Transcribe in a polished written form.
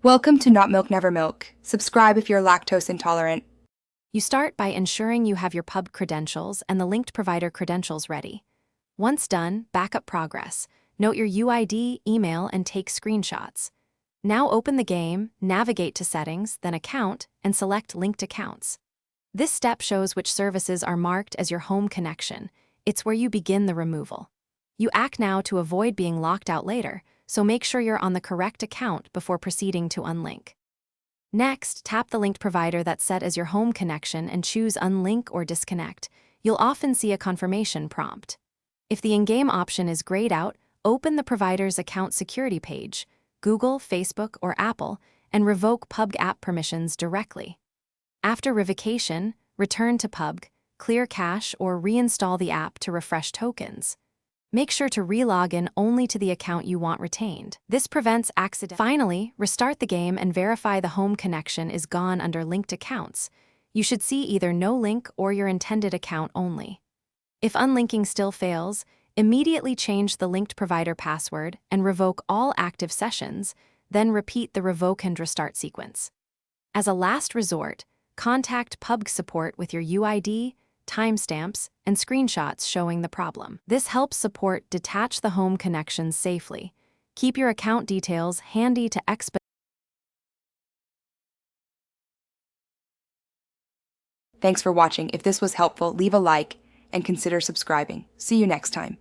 Welcome to Not Milk Never Milk. Subscribe if you're lactose intolerant. You start by ensuring you have your Pubg credentials and the linked provider credentials ready. Once done, backup progress. Note your UID, email, and take screenshots. Now open the game, navigate to Settings, then Account, and select Linked Accounts. This step shows which services are marked as your home connection. It's where you begin the removal. You act now to avoid being locked out later, so make sure you're on the correct account before proceeding to unlink. Next, tap the linked provider that's set as your home connection and choose Unlink or Disconnect. You'll often see a confirmation prompt. If the in-game option is grayed out, open the provider's account security page, Google, Facebook, or Apple, and revoke Pubg app permissions directly. After revocation, return to Pubg, clear cache, or reinstall the app to refresh tokens. Make sure to re-log in only to the account you want retained. This prevents accident. Finally, restart the game and verify the home connection is gone under linked accounts. You should see either no link or your intended account only. If unlinking still fails, immediately change the linked provider password and revoke all active sessions, then repeat the revoke and restart sequence. As a last resort, contact Pubg support with your UID, timestamps, and screenshots showing the problem. This helps support detach the home connections safely. Keep your account details handy to expedite. Thanks for watching. If this was helpful, leave a like and consider subscribing. See you next time.